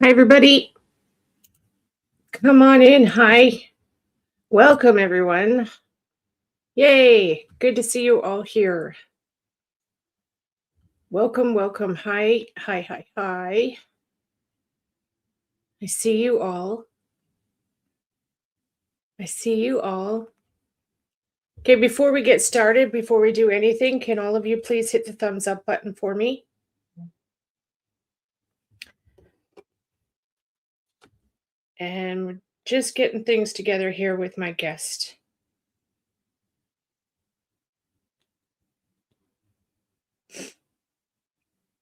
Hi, everybody. Come on in. Hi. Welcome, everyone. Yay. Good to see you all here. Welcome, welcome. Hi, hi, hi, hi. I see you all. I see you all. Okay, before we get started, before we do anything, can all of you please hit the thumbs up button for me? And we're just getting things together here with my guest.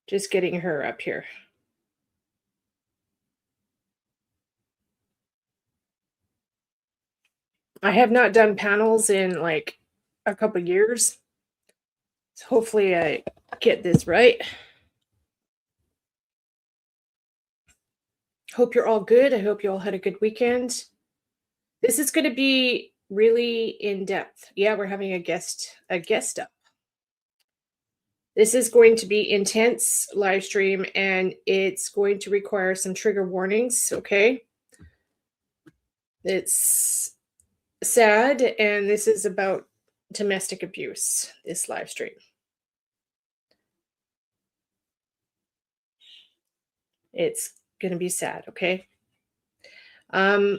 Just getting her up here. I have not done panels in like a couple years. So hopefully I get this right. Hope you're all good. I hope you all had a good weekend. This is going to be really in depth. Yeah, we're having a guest up. This is going to be intense live stream and it's going to require some trigger warnings, okay? It's sad and this is about domestic abuse, this live stream. It's going to be sad, okay? I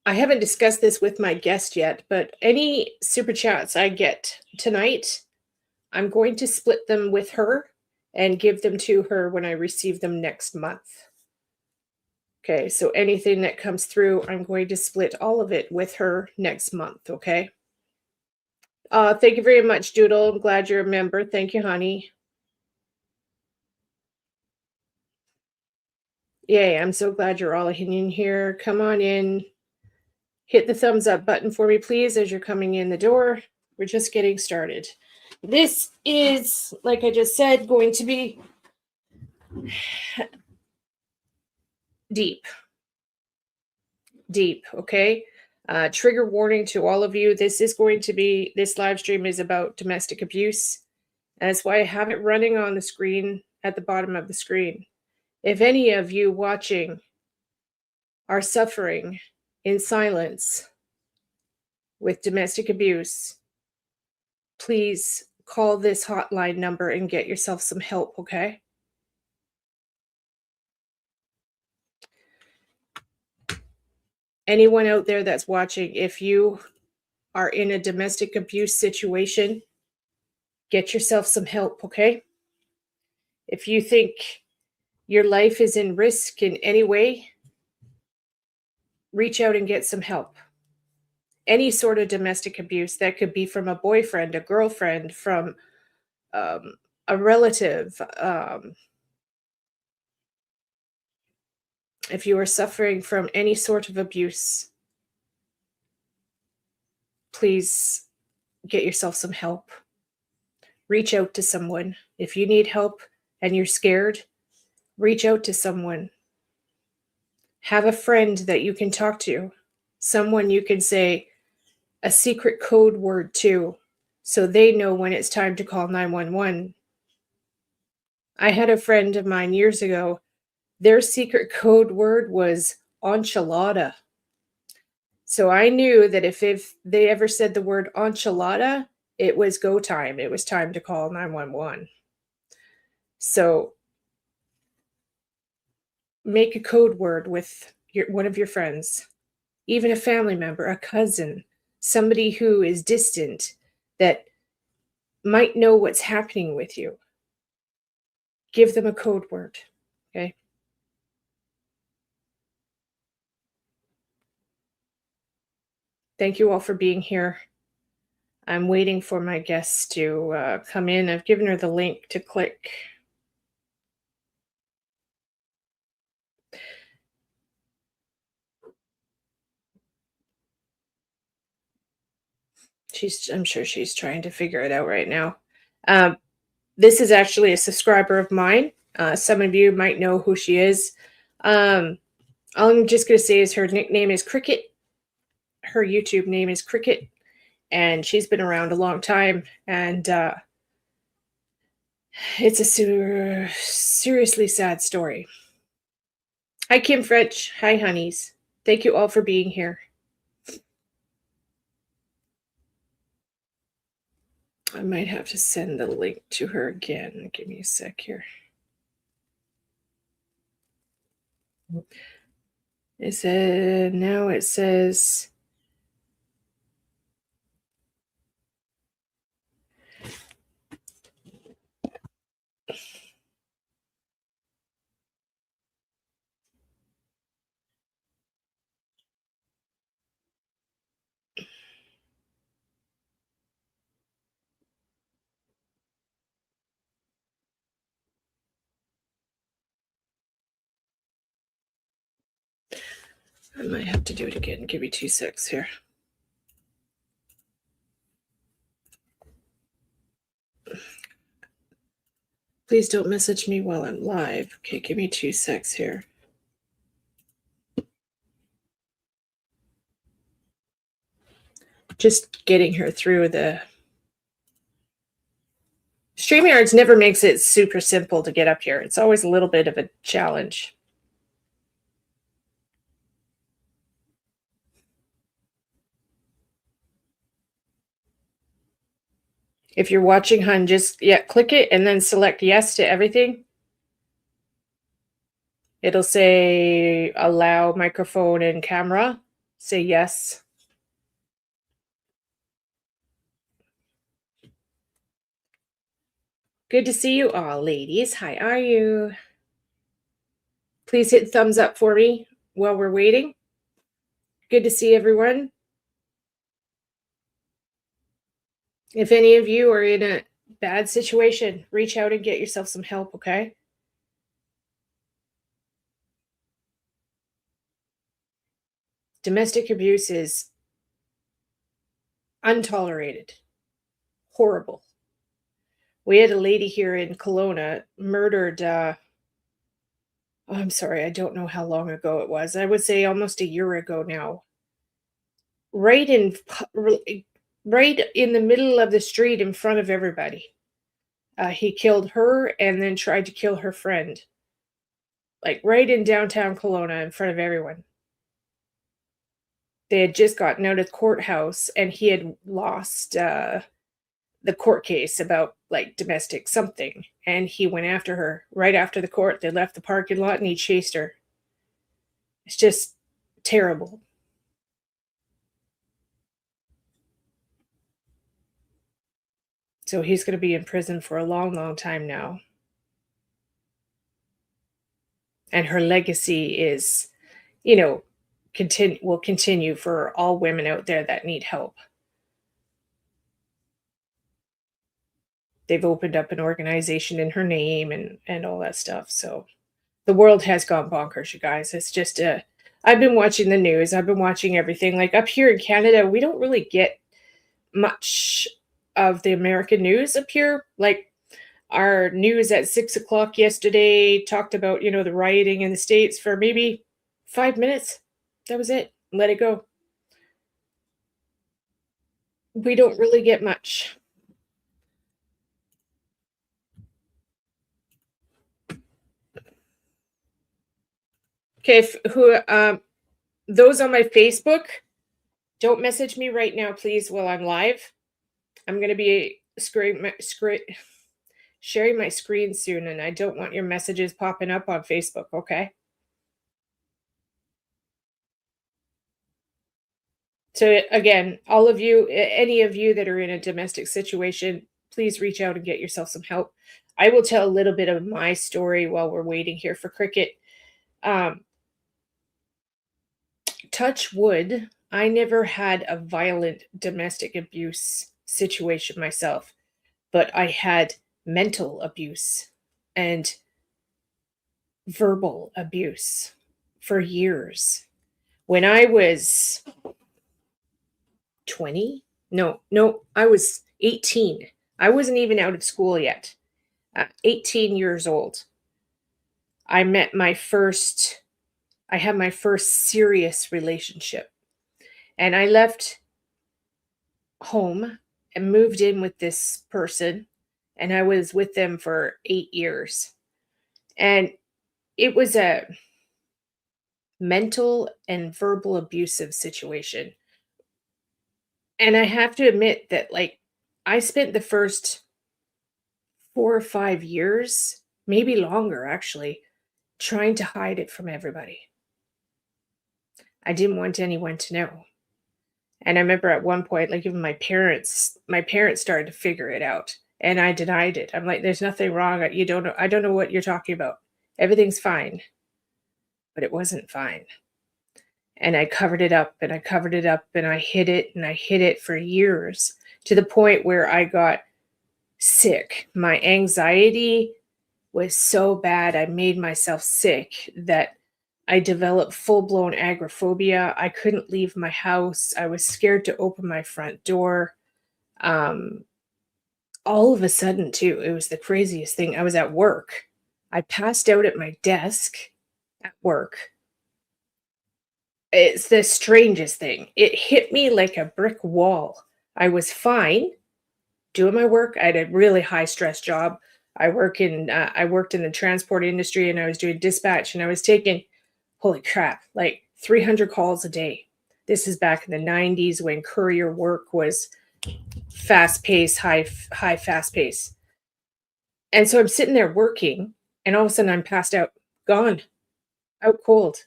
haven't discussed this with my guest yet, but any super chats I get tonight, I'm going to split them with her and give them to her when I receive them next month. Okay, so anything that comes through, I'm going to split all of it with her next month, okay? Thank you very much, Doodle. I'm glad you're a member. Thank you, honey. Yay, I'm so glad you're all in here. Come on in. Hit the thumbs up button for me, please, as you're coming in the door. We're just getting started. This is, like I just said, going to be deep, okay? Trigger warning to all of you. This live stream is about domestic abuse. That's why I have it running on the screen at the bottom of the screen. If any of you watching are suffering in silence with domestic abuse, please call this hotline number and get yourself some help, okay? Anyone out there that's watching, if you are in a domestic abuse situation, get yourself some help, okay? If you think your life is in risk in any way, reach out and get some help. Any sort of domestic abuse, that could be from a boyfriend, a girlfriend, from a relative. If you are suffering from any sort of abuse, please get yourself some help. Reach out to someone. If you need help and you're scared, reach out to someone. Have a friend that you can talk to, someone you can say a secret code word to, so they know when it's time to call 911. I had a friend of mine years ago, their secret code word was enchilada. So I knew that if they ever said the word enchilada, it was go time. It was time to call 911. So make a code word with one of your friends, even a family member, a cousin, somebody who is distant that might know what's happening with you. Give them a code word, okay? Thank you all for being here. I'm waiting for my guests to come in. I've given her the link to click. I'm sure she's trying to figure it out right now. This is actually a subscriber of mine. Some of you might know who she is. All I'm just going to say is her nickname is Cricket. Her YouTube name is Cricket, and she's been around a long time. And it's a seriously sad story. Hi, Kim French. Hi, honeys. Thank you all for being here. I might have to send the link to her again. Give me a sec here. It said, now it says, I might have to do it again. Give me 2 secs here. Please don't message me while I'm live. Okay, give me 2 secs here. Just getting her through the StreamYards never makes it super simple to get up here. It's always a little bit of a challenge. If you're watching, hun, just click it and then select yes to everything. It'll say allow microphone and camera. Say yes. Good to see you all, ladies. How are you? Please hit thumbs up for me while we're waiting. Good to see everyone. If any of you are in a bad situation, reach out and get yourself some help, okay? Domestic abuse is untolerated, horrible. We had a lady here in Kelowna murdered, I'm sorry, I don't know how long ago it was. I would say almost a year ago now. Right in the middle of the street in front of everybody. He killed her and then tried to kill her friend. Like right in downtown Kelowna in front of everyone. They had just gotten out of the courthouse and he had lost the court case about like domestic something. And he went after her right after the court. They left the parking lot and he chased her. It's just terrible. So he's going to be in prison for a long, long time now. And her legacy is, will continue for all women out there that need help. They've opened up an organization in her name and all that stuff. So the world has gone bonkers, you guys. It's just I've been watching the news. I've been watching everything. Like up here in Canada, we don't really get much of the American news up here. Like our news at 6:00 yesterday talked about, the rioting in the States for maybe 5 minutes. That was it. Let it go. We don't really get much. Okay, those on my Facebook, don't message me right now, please, while I'm live. I'm going to be sharing my screen soon, and I don't want your messages popping up on Facebook, okay? So again, all of you, any of you that are in a domestic situation, please reach out and get yourself some help. I will tell a little bit of my story while we're waiting here for Cricket. Touch wood, I never had a violent domestic abuse situation myself, but I had mental abuse and verbal abuse for years. When I was 20, no, I was 18. I wasn't even out of school yet. 18 years old. I had my first serious relationship. And I left home and moved in with this person, and I was with them for 8 years. And it was mental and verbal abusive situation. And I have to admit that, like, I spent the first 4 or 5 years, maybe longer actually, trying to hide it from everybody. I didn't want anyone to know. And I remember at one point, like, even my parents started to figure it out, and I denied it. I'm like, "There's nothing wrong, you don't know, I don't know what you're talking about. Everything's fine." But it wasn't fine. And I covered it up, and I covered it up, and I hid it, and I hid it for years, to the point where I got sick. My anxiety was so bad, I made myself sick, that I developed full-blown agoraphobia. I couldn't leave my house. I was scared to open my front door. Um, all of a sudden, too, it was the craziest thing. I was at work. I passed out at my desk at work. It's the strangest thing. It hit me like a brick wall. I was fine doing my work. I had a really high stress job. I worked in the transport industry, and I was doing dispatch, and I was taking, holy crap, like 300 calls a day. This is back in the 90s when courier work was fast paced, high fast pace. And so I'm sitting there working, and all of a sudden I'm passed out, gone, out cold.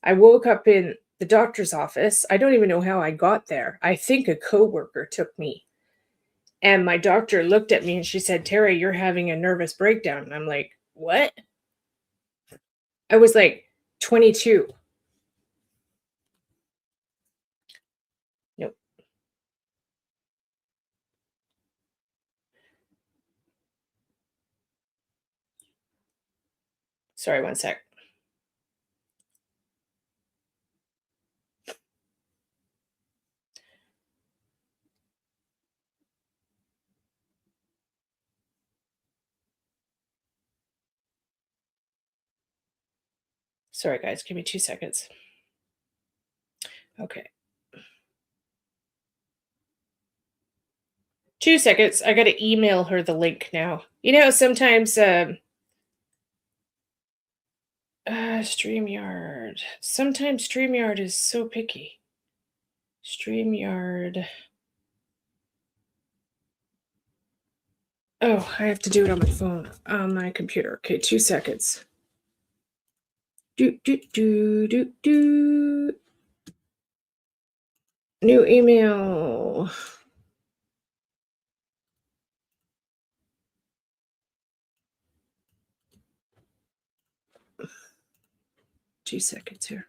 I woke up in the doctor's office. I don't even know how I got there. I think a coworker took me. And my doctor looked at me and she said, "Terry, you're having a nervous breakdown." And I'm like, "What?" I was like 22. Nope. Sorry, one sec. Sorry, guys. Give me 2 seconds. Okay. 2 seconds. I got to email her the link now. You know, sometimes, StreamYard. Sometimes StreamYard is so picky. StreamYard. Oh, I have to do it on my phone, on my computer. Okay, 2 seconds. Do, do, do, do, do. New email. 2 seconds here.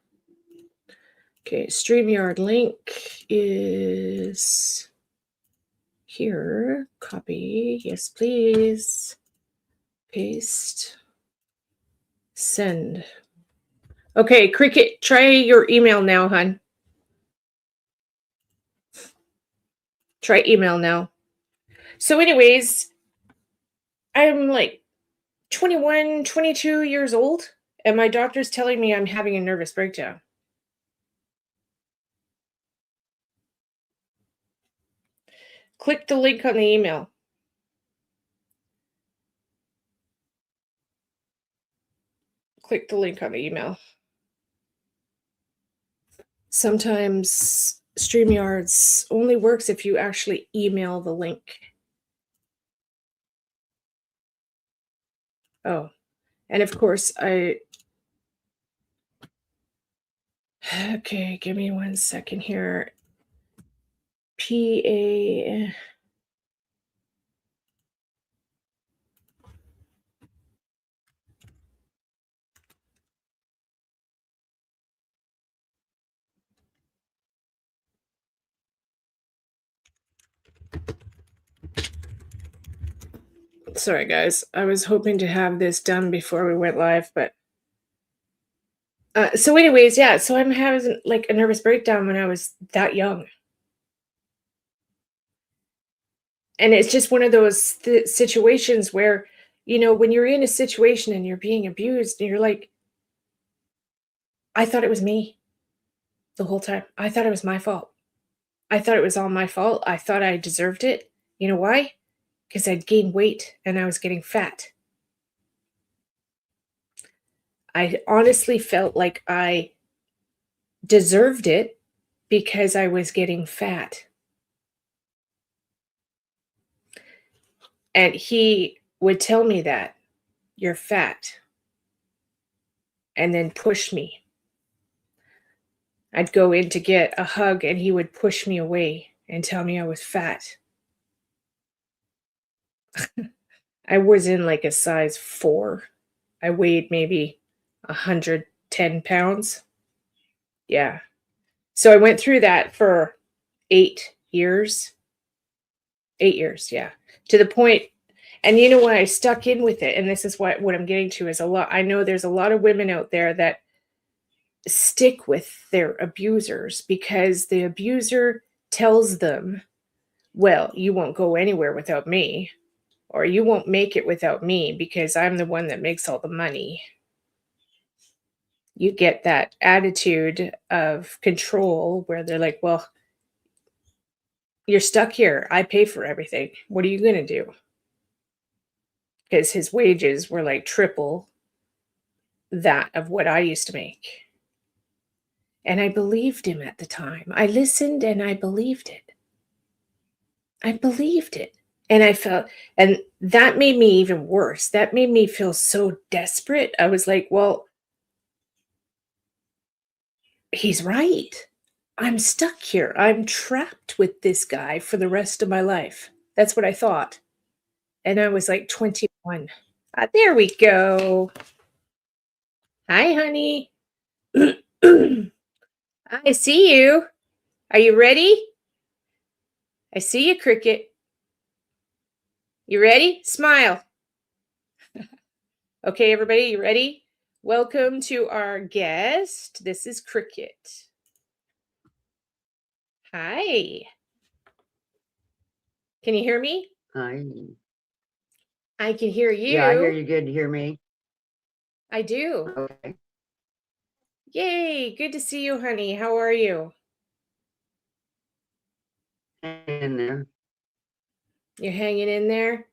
Okay, StreamYard link is here. Copy. Yes, please. Paste. Send. Okay, Cricket, try your email now, hon. Try email now. So, anyways, I'm like 21, 22 years old, and my doctor's telling me I'm having a nervous breakdown. Click the link on the email. Click the link on the email. Sometimes StreamYards only works if you actually email the link. Oh, and of course, okay, give me 1 second here. PA. Sorry, guys. I was hoping to have this done before we went live, but so anyways, yeah, so I'm having like a nervous breakdown when I was that young. And it's just one of those situations where, when you're in a situation and you're being abused, and you're like, I thought it was me the whole time. I thought it was my fault. I thought it was all my fault. I thought I deserved it. You know why? Because I'd gained weight and I was getting fat. I honestly felt like I deserved it because I was getting fat. And he would tell me that, "You're fat," and then push me. I'd go in to get a hug, and he would push me away and tell me I was fat. I was in like a size 4. I weighed maybe 110 pounds. Yeah. So I went through that for 8 years. 8 years, yeah. To the point, and you know what? I stuck in with it, and this is what I'm getting to is I know there's a lot of women out there that stick with their abusers because the abuser tells them, "Well, you won't go anywhere without me," or "You won't make it without me because I'm the one that makes all the money." You get that attitude of control where they're like, "Well, you're stuck here. I pay for everything. What are you going to do?" Because his wages were like triple that of what I used to make. And I believed him at the time. I listened and I believed it. I believed it. And I felt, and that made me even worse. That made me feel so desperate. I was like, well, he's right. I'm stuck here. I'm trapped with this guy for the rest of my life. That's what I thought. And I was like 21. There we go. Hi, honey. I see you. Are you ready? I see you, Cricket. You ready? Smile. Okay, everybody, you ready? Welcome to our guest. This is Cricket. Hi. Can you hear me? Hi. I can hear you. Yeah, I hear you good. You hear me? I do. Okay. Yay. Good to see you, honey. How are you? In there. You're hanging in there?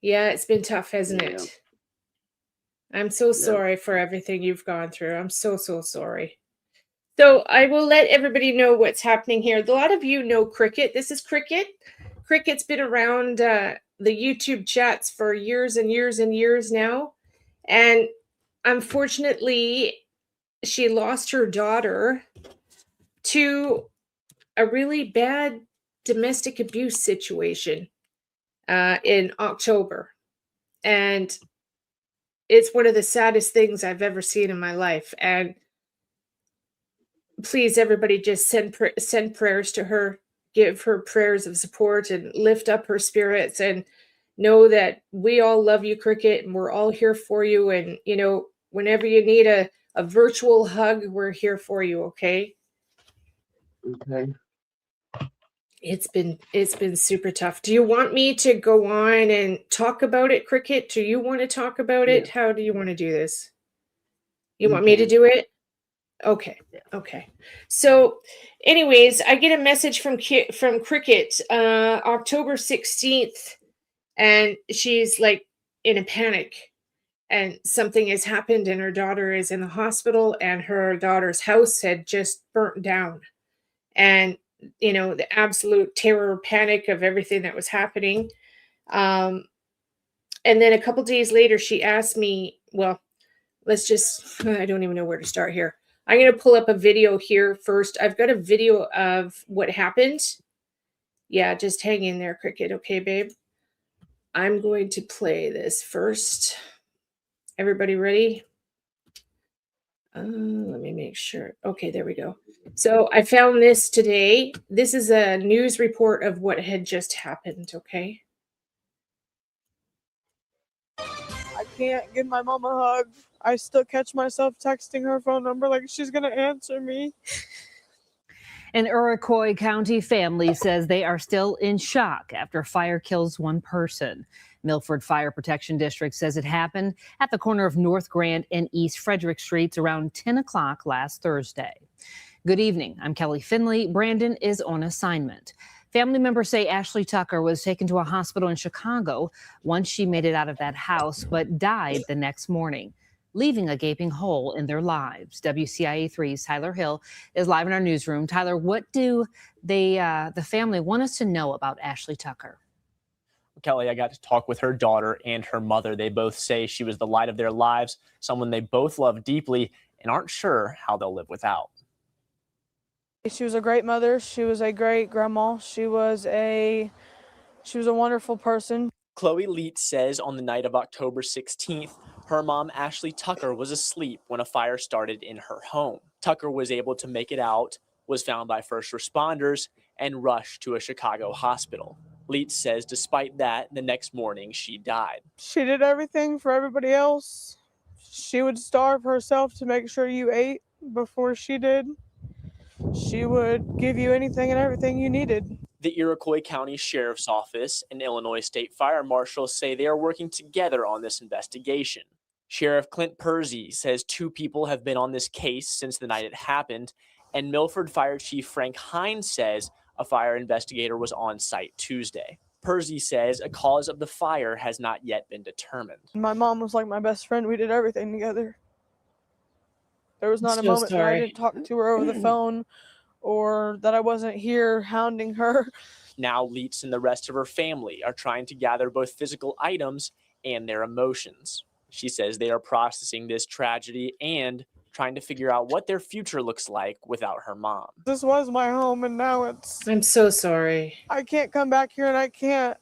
Yeah, it's been tough, hasn't it? I'm so sorry for everything you've gone through. I'm so sorry. So I will let everybody know what's happening here. A lot of you know Cricket. This is Cricket. Cricket's been around the YouTube chats for years and years and years now. And unfortunately, she lost her daughter to a really bad domestic abuse situation in October. And it's one of the saddest things I've ever seen in my life. And please, everybody, just send prayers to her, give her prayers of support, and lift up her spirits. And know that we all love you, Cricket, and we're all here for you. And you know, whenever you need a virtual hug, we're here for you. Okay. Okay. It's been super tough. Do you want me to go on and talk about it, Cricket? Do you want to talk about it? How do you want to do this? You want me to do it? Okay. Okay. So anyways, I get a message from Cricket October 16th, and she's like in a panic, and something has happened, and her daughter is in the hospital, and her daughter's house had just burnt down. And you know, the absolute terror, panic of everything that was happening. And then a couple days later, she asked me, well, I don't even know where to start here. I'm going to pull up a video here first. I've got a video of what happened. Yeah, just hang in there, Cricket. Okay, babe. I'm going to play this first. Everybody ready? Let me make sure. Okay, there we go. So I found this today. This is a news report of what had just happened, okay? I can't give my mom a hug. I still catch myself texting her phone number like she's going to answer me. An Iroquois County family says they are still in shock after fire kills one person. Milford Fire Protection District says it happened at the corner of North Grand and East Frederick Streets around 10 o'clock last Thursday. Good evening. I'm Kelly Finley. Brandon is on assignment. Family members say Ashley Tucker was taken to a hospital in Chicago once she made it out of that house, but died the next morning. leaving a gaping hole in their lives. WCIA3's Tyler Hill is live in our newsroom. Tyler, what do the family want us to know about Ashley Tucker? Kelly, I got to talk with her daughter and her mother. They both say she was the light of their lives, someone they both love deeply and aren't sure how they'll live without. She was a great mother. She was a great grandma. She was a wonderful person. Chloe Leet says on the night of October 16th, her mom, Ashley Tucker, was asleep when a fire started in her home. Tucker was able to make it out, was found by first responders, and rushed to a Chicago hospital. Leet says despite that, the next morning she died. She did everything for everybody else. She would starve herself to make sure you ate before she did. She would give you anything and everything you needed. The Iroquois County Sheriff's Office and Illinois State Fire Marshal say they are working together on this investigation. Sheriff Clint Persy says 2 people have been on this case since the night it happened, and Milford Fire Chief Frank Hines says a fire investigator was on site Tuesday. Persy says a cause of the fire has not yet been determined. My mom was like my best friend. We did everything together. There was not a So moment that I sorry. didn't talk to her over the phone or that I wasn't here hounding her. Now Leets and the rest of her family are trying to gather both physical items and their emotions. She says they are processing this tragedy and trying to figure out what their future looks like without her mom. This was my home, and now I'm so sorry. I can't come back here and I can't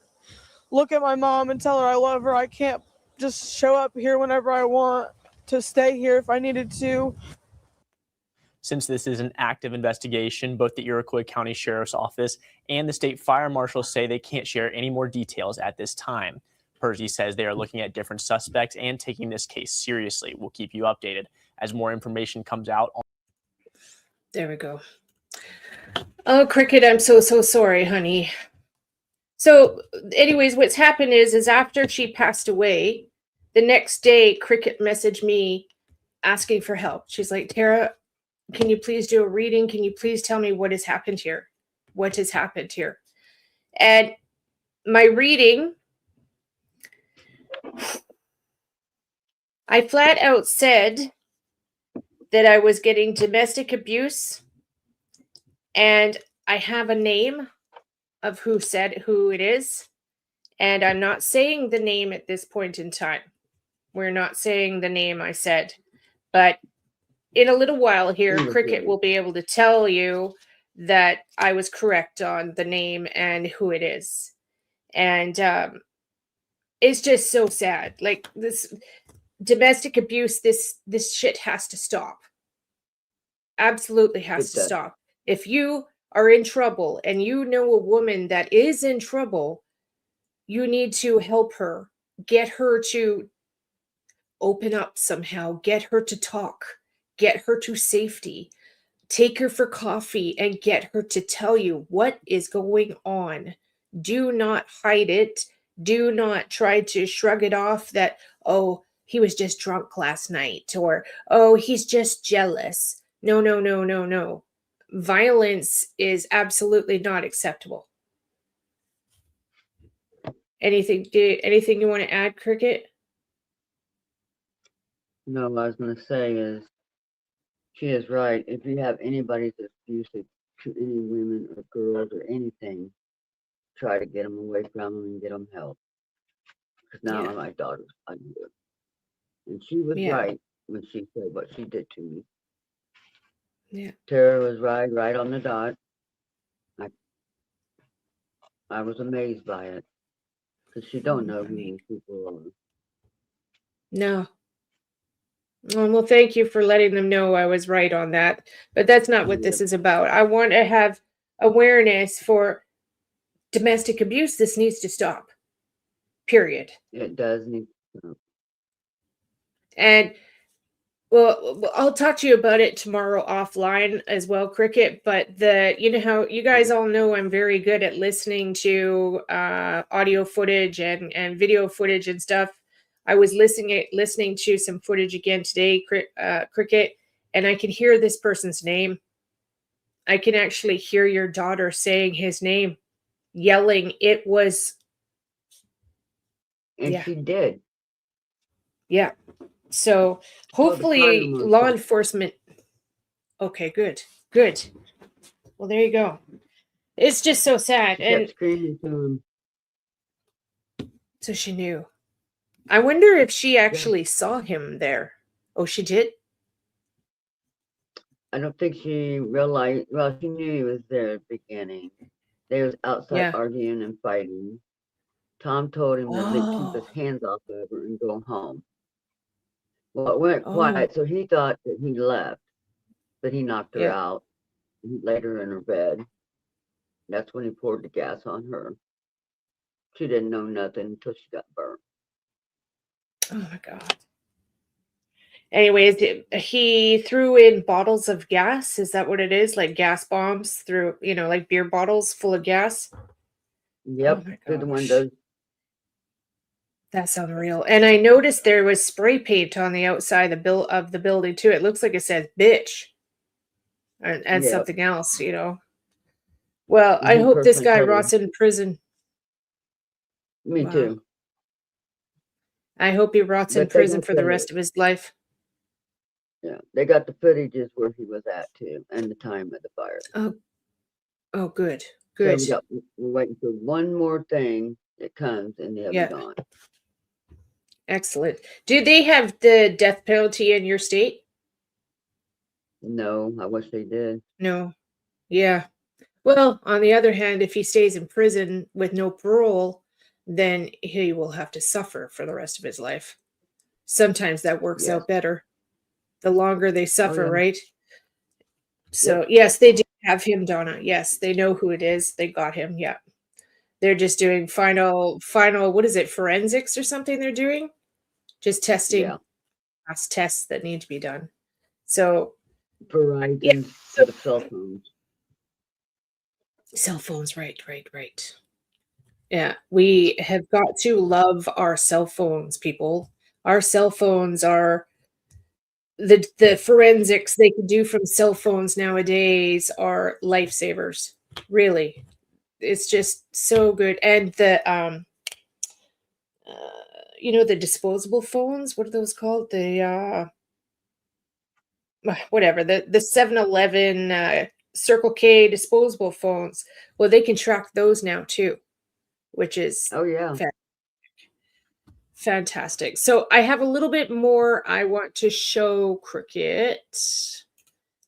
look at my mom and tell her I love her. I can't just show up here whenever I want to stay here if I needed to. Since this is an active investigation, both the Iroquois County Sheriff's Office and the State Fire Marshal say they can't share any more details at this time. Persy says they are looking at different suspects and taking this case seriously. We'll keep you updated as more information comes out. There we go. Oh, Cricket, I'm so sorry, honey. So anyways, what's happened is after she passed away, the next day, Cricket messaged me asking for help. She's like, Tara, can you please do a reading? Can you please tell me what has happened here? What has happened here? And my reading, I flat out said that I was getting domestic abuse, and I have a name of who said who it is, and I'm not saying the name at this point in time. We're not saying the name I said, but in a little while here, Cricket will be able to tell you that I was correct on the name and who it is. And it's just so sad. Like, this domestic abuse, this shit has to stop. Absolutely has to stop. If you are in trouble and you know a woman that is in trouble, you need to help her, get her to open up somehow, get her to talk, get her to safety, take her for coffee, and get her to tell you what is going on. Do not hide it. Do not try to shrug it off that, oh, he was just drunk last night, or, oh, he's just jealous. No, no, no, no, no. Violence is absolutely not acceptable. Anything you want to add, Cricket? No, what I was going to say is, she is right. If you have anybody that's abusive to any women or girls or anything, try to get them away from them and get them help. Because now my daughter's fighting it. And she was right when she said what she did to me. Yeah. Tara was right on the dot. I was amazed by it. Because she don't know who these people are. No. Well, thank you for letting them know I was right on that. But that's not what this is about. I want to have awareness for domestic abuse. This needs to stop. Period. It does need to stop. And well, I'll talk to you about it tomorrow offline as well, Cricket. But you know how you guys all know I'm very good at listening to audio footage and video footage and stuff. I was listening to some footage again today, Cricket, and I can hear this person's name. I can actually hear your daughter saying his name, yelling. It was. And she did. Yeah. So Well, the hopefully fireman law said- enforcement. Okay, good. Good. Well, there you go. It's just so sad. She And kept screaming to him. so she knew. I wonder if she actually saw him there. Oh, she did? I don't think she realized. Well, she knew he was there at the beginning. They was outside Yeah. arguing and fighting. Tom told him to keep his Oh. hands off of her and go home. Well, it went Oh. quiet, so he thought that he left, but he knocked her Yeah. out. He laid her in her bed. That's when he poured the gas on her. She didn't know nothing until she got burnt. Oh my God. Anyways, he threw in bottles of gas. Is that what it is? Like gas bombs through, like beer bottles full of gas? Yep, Oh my through the gosh. windows. That's unreal. And I noticed there was spray paint on the outside of the building too. It looks like it says bitch and Yep. something else, Well, And I he hope this personally guy told her- rots in prison. Me Wow. too. I hope he rots in But they prison got for the the- rest of his life. Yeah, they got the footages where he was at too, and the time of the fire. Oh, good. So Good. we're waiting for one more thing that comes, and they'll Yeah. be gone. Excellent. Do they have the death penalty in your state? No, I wish they did. No. Yeah. Well, on the other hand, if he stays in prison with no parole, then he will have to suffer for the rest of his life. Sometimes that works Yes. out better. The longer they suffer, yeah. right? So, yes, they do have him, Donna. Yes, they know who it is. They got him. Yeah. They're just doing final, what is it, forensics or something they're doing? Just testing Yeah. last tests that need to be done. So, Verizon Yeah, for the cell phones. cell phones, right. Yeah, we have got to love our cell phones, people. Our cell phones are the forensics they can do from cell phones nowadays are lifesavers. Really. It's just so good. And the disposable phones, what are those called? The whatever, the 7-Eleven Circle K disposable phones. Well, they can track those now too, which is Oh yeah. fantastic. So I have a little bit more I want to show, Cricket.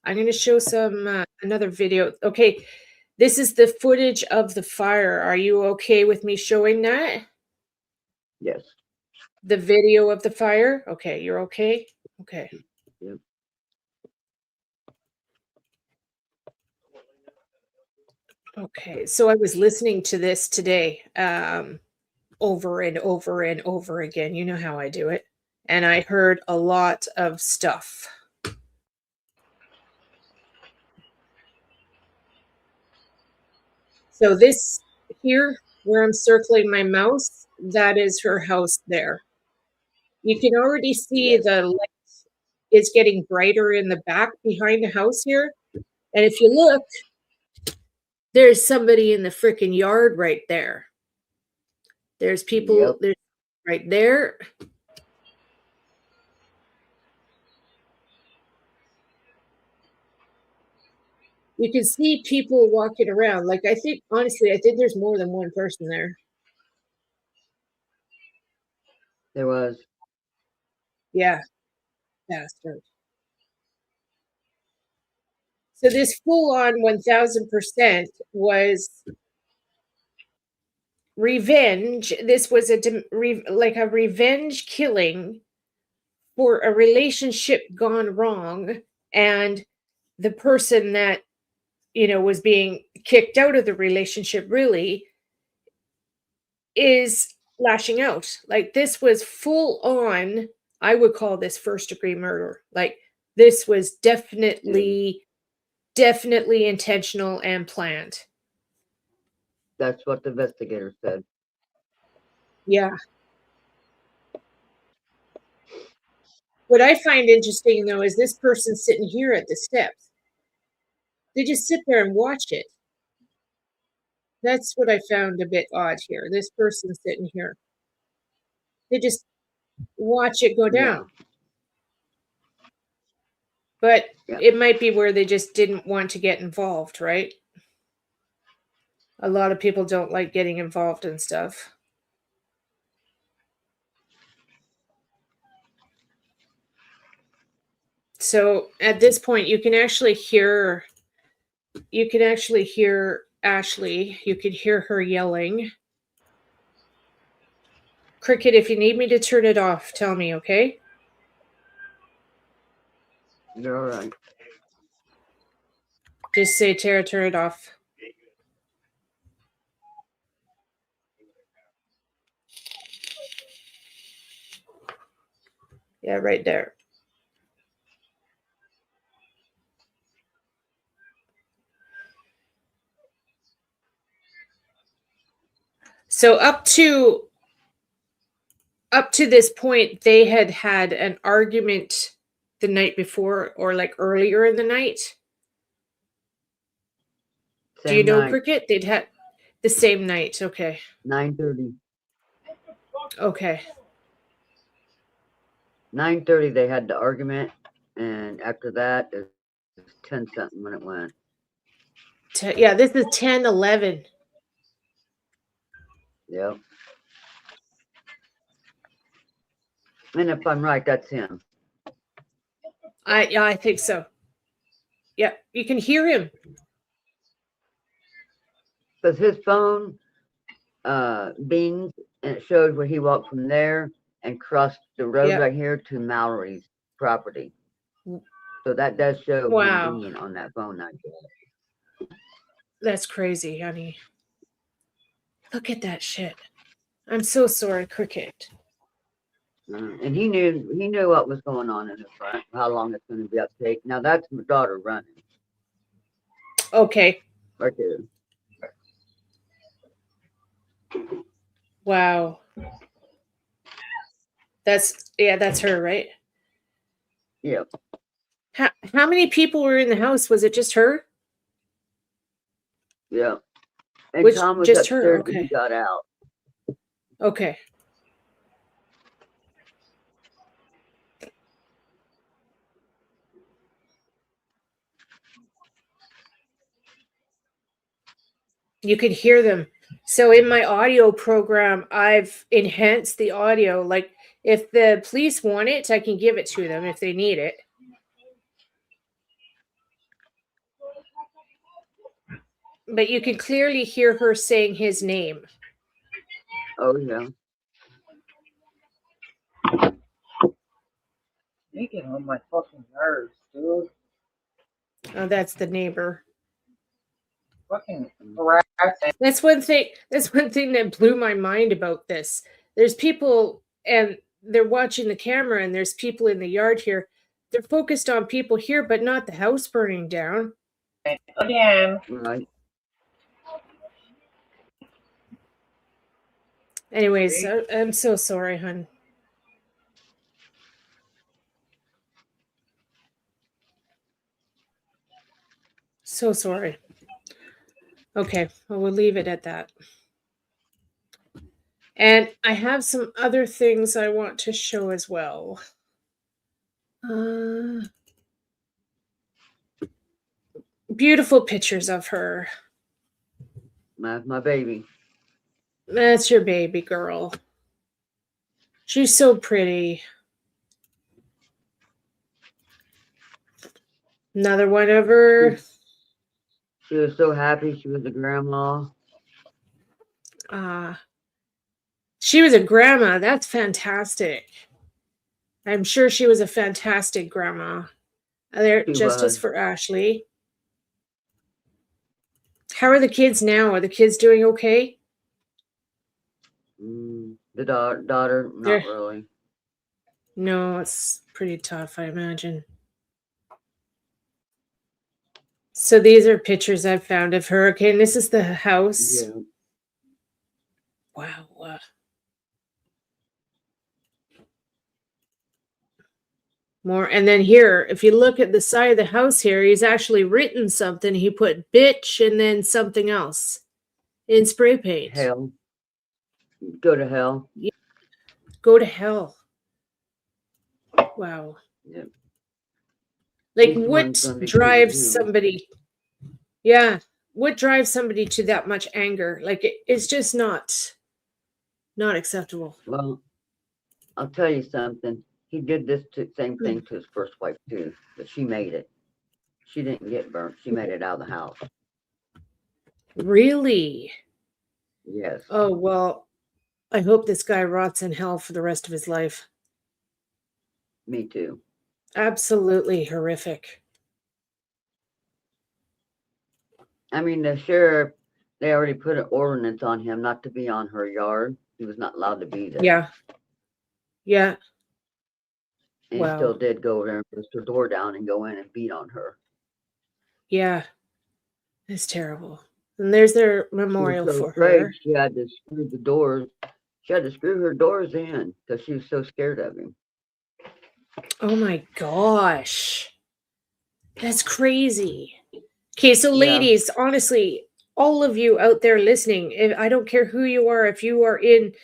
I'm going to show some another video. Okay, this is the footage of the fire. Are you okay with me showing that? Yes. The video of the fire? Okay, you're okay? Okay. Yep. Okay, so I was listening to this today over and over and over again. You know how I do it. And I heard a lot of stuff. So this here, where I'm circling my mouse, that is her house there. You can already see Yes. the light is getting brighter in the back behind the house here. And if you look, there's somebody in the freaking yard right there. There's people Yep. there's right there. You can see people walking around. Like, honestly, I think there's more than one person there. There was. Yeah, bastard. So this full-on 1000% was revenge. This was like a revenge killing for a relationship gone wrong, and the person that was being kicked out of the relationship really is lashing out. Like, this was full on. I would call this first degree murder. Like, this was definitely intentional and planned. That's what the investigator said. Yeah. What I find interesting, though, is this person sitting here at the steps. They just sit there and watch it. That's what I found a bit odd here. This person sitting here. They just watch it go down. But Yeah. it might be where they just didn't want to get involved, right? A lot of people don't like getting involved in stuff. So at this point, you can actually hear Ashley. You could hear her yelling. Cricket, if you need me to turn it off, tell me, okay? You're all right. Just say, Tara, turn it off. Yeah, right there. So up to this point, they had an argument the night before or like earlier in the night. Do you Same know, night, Cricket? They'd had the same night. Okay. 9:30. Okay. 9:30 they had the argument, and after that it was 10 something when it went. Yeah, this is 10:11. Yep. And if I'm right, that's him. I think so. Yeah, you can hear him. Because his phone bings and it showed where he walked from there and crossed the road Yep. right here to Mallory's property. So that does show Wow. him binging on that phone, I guess. That's crazy, honey. Look at that shit. I'm so sorry, Cricket. And he knew what was going on in the front, how long it's going to be uptake. Now that's my daughter running Okay. right there. Wow. That's her, right? Yep. How many people were in the house? Was it just her? Yep. And Which Tom was just her? upstairs when Okay. he got out. Okay. You could hear them. So in my audio program, I've enhanced the audio. Like if the police want it, I can give it to them if they need it. But you can clearly hear her saying his name. Oh yeah. You get on my fucking nerves, dude. Oh, that's the neighbor. Fucking harassing. That's one thing that blew my mind about this. There's people and they're watching the camera and there's people in the yard here. They're focused on people here, but not the house burning down. Again. Right. Anyways, I'm so sorry, hon. So sorry. Okay, well, we'll leave it at that. And I have some other things I want to show as well. Beautiful pictures of her. That's my baby. That's your baby girl. She's so pretty. Another one of her. She was so happy she was a grandma. She was a grandma. That's fantastic. I'm sure she was a fantastic grandma. There, She justice was. for Ashley. How are the kids now? Are the kids doing okay? The daughter, not They're- really. No, it's pretty tough, I imagine. So these are pictures I've found of her. Okay, and this is the house. Yeah. Wow. More. And then here, if you look at the side of the house here, he's actually written something. He put bitch and then something else in spray paint. Hell. Go to hell. Go to hell. Wow. Yep. Like, Each what one's gonna be drives you. somebody? Yeah, what drives somebody to that much anger? Like, it's just not acceptable. Well, I'll tell you something. He did this same thing to his first wife too, but she made it. She didn't get burnt. She made it out of the house. Really? Yes. Oh, well, I hope this guy rots in hell for the rest of his life. Me too. Absolutely horrific. I mean, the sheriff, they already put an ordinance on him not to be on her yard. He was not allowed to be there. Yeah. Yeah. And Wow. he still did go over there and push her door down and go in and beat on her. Yeah. It's terrible. And there's their She was memorial so for afraid her. she had to screw the doors. She had to screw her doors in because she was so scared of him. Oh my gosh. That's crazy. Okay, so Yeah. ladies, honestly, all of you out there listening, I don't care who you are, if you are in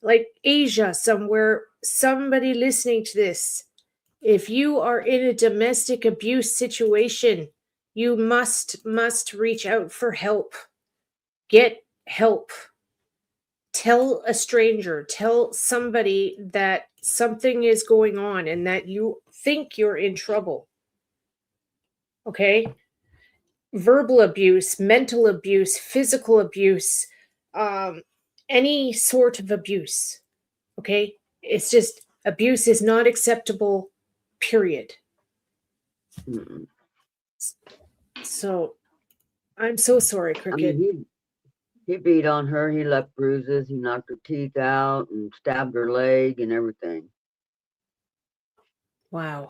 like Asia somewhere, somebody listening to this, if you are in a domestic abuse situation, you must reach out for help. Get help. Tell a stranger, tell somebody that something is going on and that you think you're in trouble. Okay? Verbal abuse, mental abuse, physical abuse, any sort of abuse. Okay? It's just abuse is not acceptable, period. Mm-mm. So I'm so sorry, I Cricket. mean, he beat on her. He left bruises. He knocked her teeth out and stabbed her leg and everything. Wow.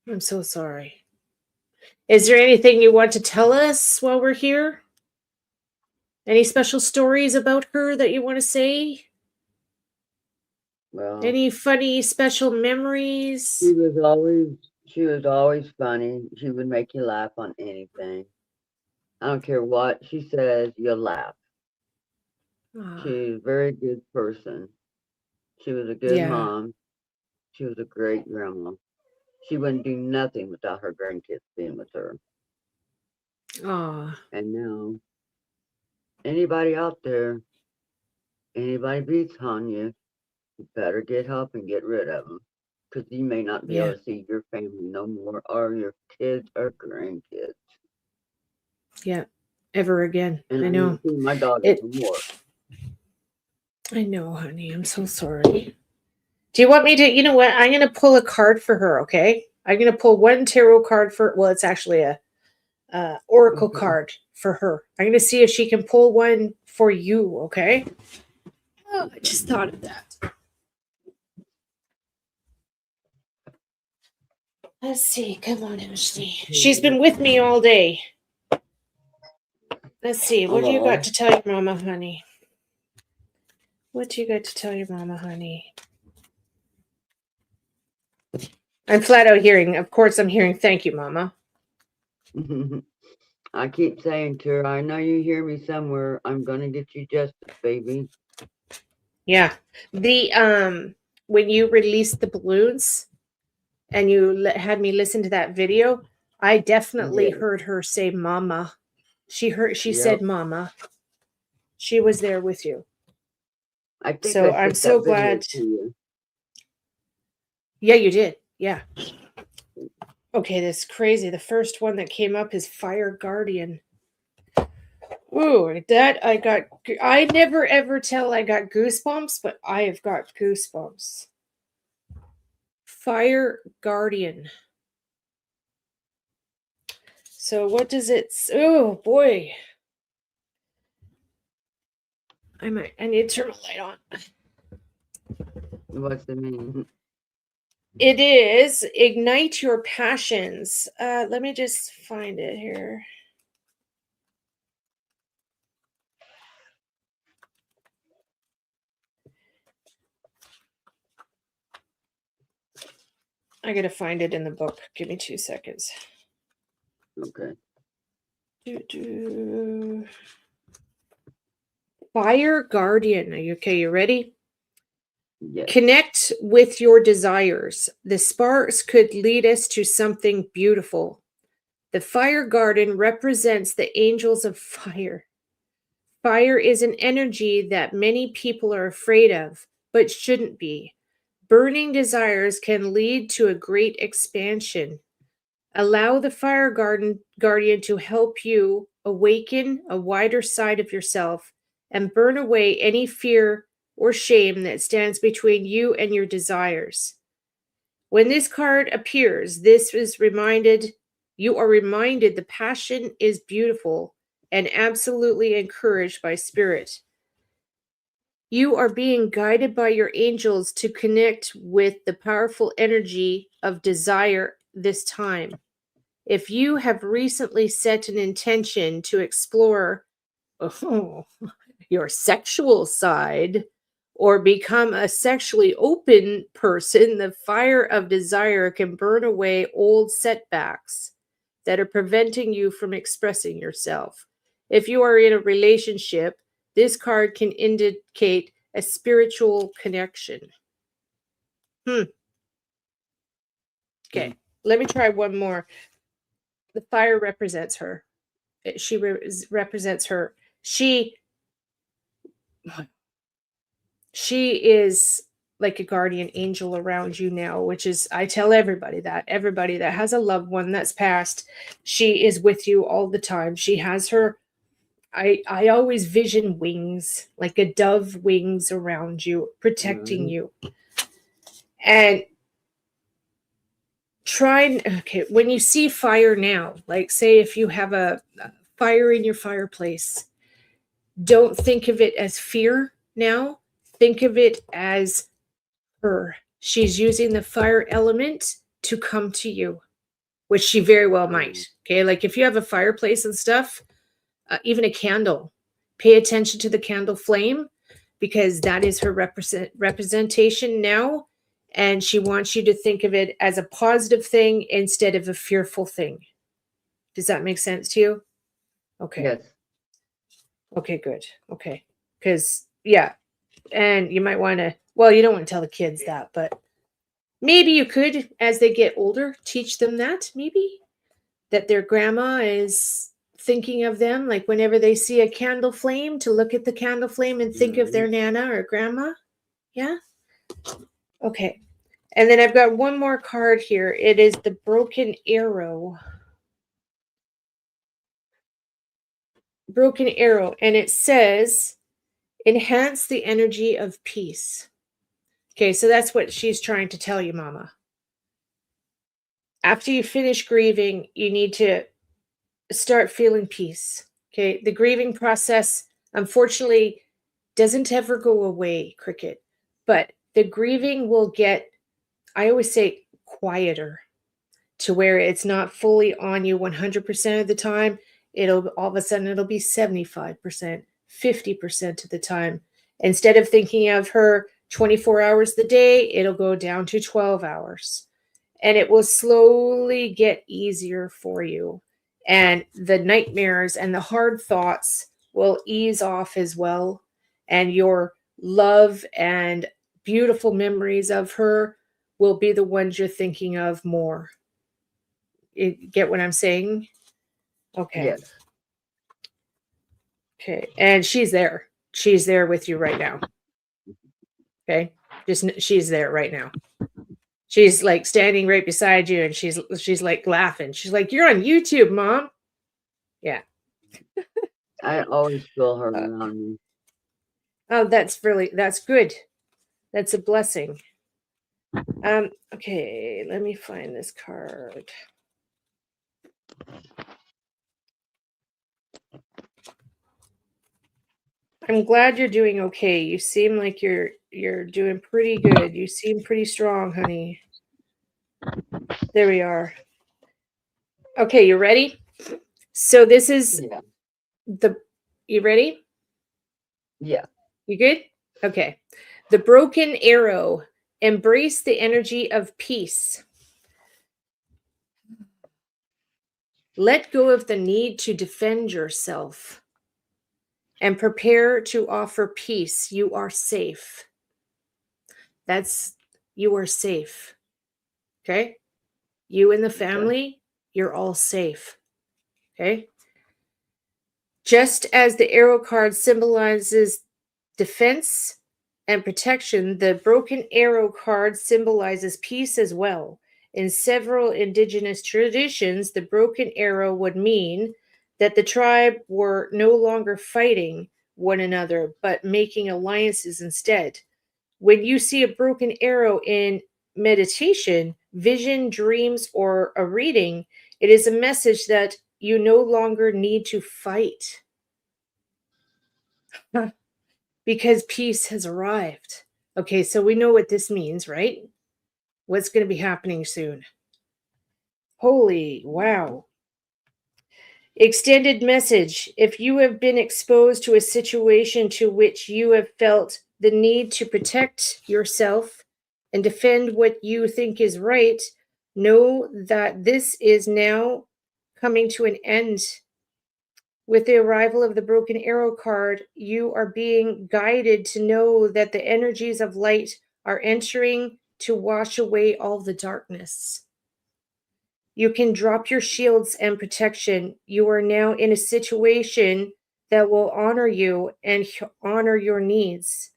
I'm so sorry. Is there anything you want to tell us while we're here? Any special stories about her that you want to say? Well, Any funny special memories? she was always funny. She would make you laugh on anything. I don't care what she says, you'll laugh. Ah, She's a very good person. She was a good yeah. mom. She was a great grandma. She wouldn't do nothing without her grandkids being with her. Ah, And now, anybody out there, anybody beats on you, you better get help and get rid of them. Because you may not be yeah. able to see your family no more, or your kids or grandkids. Yeah. Ever again. And I I know. ain't seen my daughter It. no more. I know, honey. I'm so sorry. Do you want me to? You know what? I'm gonna pull a card for her. Okay. I'm gonna pull one tarot card for. Well, it's actually a oracle Okay. card for her. I'm gonna see if she can pull one for you. Okay. Oh, I just thought of that. Let's see. Come on, Ashley. She's been with me all day. Let's see. What do you got Oh, to tell your mama, honey? What do you got to tell your mama, honey? I'm flat out hearing. Of course, I'm hearing. Thank you, mama. I keep saying to her, I know you hear me somewhere. I'm gonna get you justice, baby. Yeah. The when you released the balloons and you had me listen to that video, I definitely Yeah. heard her say mama. She Yep. said mama. She was there with you. I think So I I'm sent so that video glad. to you. Yeah, you did. Yeah. Okay, this crazy. The first one that came up is Fire Guardian. Ooh, that I never ever tell I got goosebumps, but I have got goosebumps. Fire Guardian. So what does it? Oh boy, I need to turn my light on. What's the meaning? It is ignite your passions. Let me just find it here. I gotta find it in the book. Give me 2 seconds. Okay. Fire Guardian. Are you okay? You ready? Yes. Connect with your desires. The sparks could lead us to something beautiful. The fire garden represents the angels of fire. Fire is an energy that many people are afraid of, but shouldn't be. Burning desires can lead to a great expansion. Allow the fire guardian to help you awaken a wider side of yourself and burn away any fear or shame that stands between you and your desires. When this card appears, you are reminded the passion is beautiful and absolutely encouraged by spirit. You are being guided by your angels to connect with the powerful energy of desire this time. If you have recently set an intention to explore your sexual side or become a sexually open person, the fire of desire can burn away old setbacks that are preventing you from expressing yourself. If you are in a relationship, this card can indicate a spiritual connection. Okay, let me try one more. The fire represents her. She represents her. She is like a guardian angel around you now, which is, I tell everybody that has a loved one that's passed, she is with you all the time. She has her, I always vision wings, like a dove wings around you, protecting you. And okay, when you see fire now, like say if you have a fire in your fireplace, don't think of it as fear now. Think of it as her. She's using the fire element to come to you, which she very well might. Okay, like if you have a fireplace and stuff, even a candle, pay attention to the candle flame because that is her representation now. And she wants you to think of it as a positive thing instead of a fearful thing. Does that make sense to you? Okay. Yes. Okay, good. Okay. Because, yeah. And you might want to, well, you don't want to tell the kids that, but maybe you could, as they get older, teach them that, maybe, that their grandma is thinking of them, like whenever they see a candle flame, to look at the candle flame and think of their nana or grandma. Yeah? Okay. And then I've got one more card here. It is the broken arrow. Broken arrow. And it says, enhance the energy of peace. Okay, so that's what she's trying to tell you, Mama. After you finish grieving, you need to start feeling peace. Okay, the grieving process, unfortunately, doesn't ever go away, Cricket, but the grieving will get, I always say, quieter, to where it's not fully on you 100% of the time. It'll all of a sudden it'll be 75%, 50% of the time. Instead of thinking of her 24 hours a day, it'll go down to 12 hours. And it will slowly get easier for you. And the nightmares and the hard thoughts will ease off as well. And your love and beautiful memories of her will be the ones you're thinking of more. You get what I'm saying? Okay. Yes. Okay. And she's there. She's there with you right now. Okay. She's there right now. She's like standing right beside you and she's like laughing. She's like, "You're on YouTube, Mom." Yeah. I always feel her around me. Oh, that's good. That's a blessing. Okay, let me find this card. I'm glad you're doing okay. You seem like you're doing pretty good. You seem pretty strong, honey. There we are. Okay, you ready? So this is you ready? Yeah. You good? Okay. The broken arrow. Embrace the energy of peace. Let go of the need to defend yourself and prepare to offer peace. You are safe. You are safe. Okay? You and the Okay. family, you're all safe. Okay? Just as the arrow card symbolizes defense and protection, the broken arrow card symbolizes peace as well. In several indigenous traditions, the broken arrow would mean that the tribe were no longer fighting one another, but making alliances instead. When you see a broken arrow in meditation, vision, dreams, or a reading, it is a message that you no longer need to fight because peace has arrived. Okay, so we know what this means, right? What's going to be happening soon? Holy wow. Extended message. If you have been exposed to a situation to which you have felt the need to protect yourself and defend what you think is right, know that this is now coming to an end. With the arrival of the broken arrow card, you are being guided to know that the energies of light are entering to wash away all the darkness. You can drop your shields and protection. You are now in a situation that will honor you and honor your needs.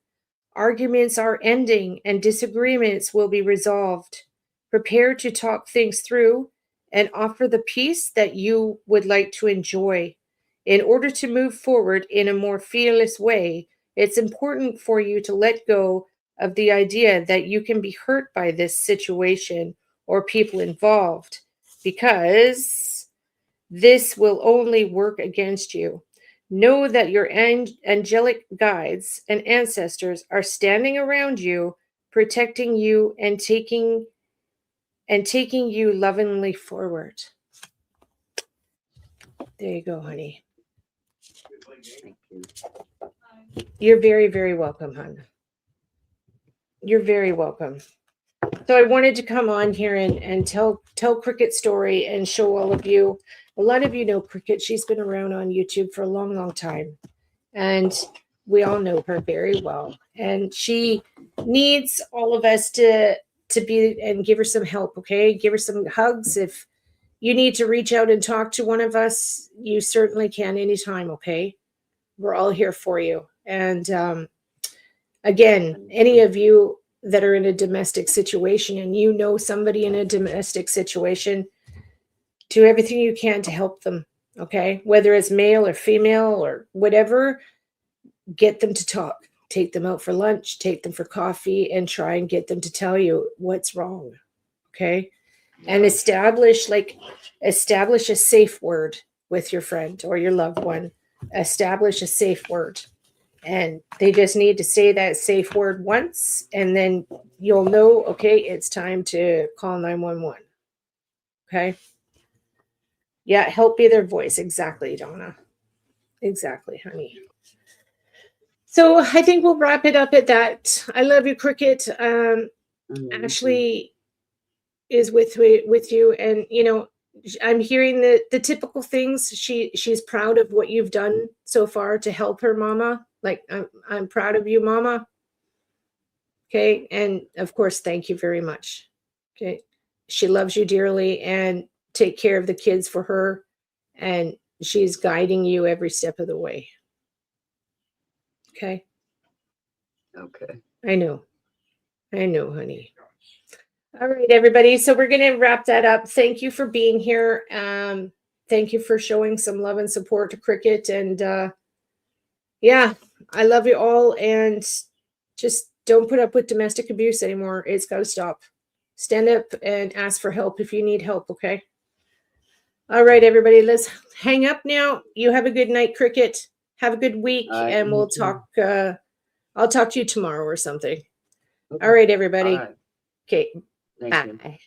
Arguments are ending and disagreements will be resolved. Prepare to talk things through and offer the peace that you would like to enjoy. In order to move forward in a more fearless way, it's important for you to let go of the idea that you can be hurt by this situation or people involved, because this will only work against you. Know that your angelic guides and ancestors are standing around you, protecting you and taking you lovingly forward. There you go, honey. Thank you. You're very, very welcome, hon. You're very welcome. So I wanted to come on here and tell Cricket's story and show all of you. A lot of you know Cricket. She's been around on YouTube for a long, long time. And we all know her very well. And she needs all of us to be and give her some help, okay? Give her some hugs. If you need to reach out and talk to one of us, you certainly can anytime, okay? We're all here for you. And again, any of you that are in a domestic situation and you know somebody in a domestic situation, do everything you can to help them, okay? Whether it's male or female or whatever, get them to talk. Take them out for lunch, take them for coffee, and try and get them to tell you what's wrong, okay? And establish a safe word with your friend or your loved one. Establish a safe word. And they just need to say that safe word once, and then you'll know, okay, it's time to call 911. Okay? Yeah, help be their voice. Exactly, Donna. Exactly, honey. So I think we'll wrap it up at that. I love you, Cricket. Ashley is with you, and I'm hearing the typical things. She's proud of what you've done so far to help her mama. Like, I'm proud of you, mama. Okay. And of course, thank you very much. Okay. She loves you dearly, and take care of the kids for her. And she's guiding you every step of the way. Okay. Okay. I know, honey. All right, everybody. So we're going to wrap that up. Thank you for being here. Thank you for showing some love and support to Cricket. And yeah, I love you all. And just don't put up with domestic abuse anymore. It's got to stop. Stand up and ask for help if you need help, okay? All right, everybody. Let's hang up now. You have a good night, Cricket. Have a good week. All right, And we'll you too. talk. I'll talk to you tomorrow or something. All right, everybody. All right. Okay. Thank you. Bye.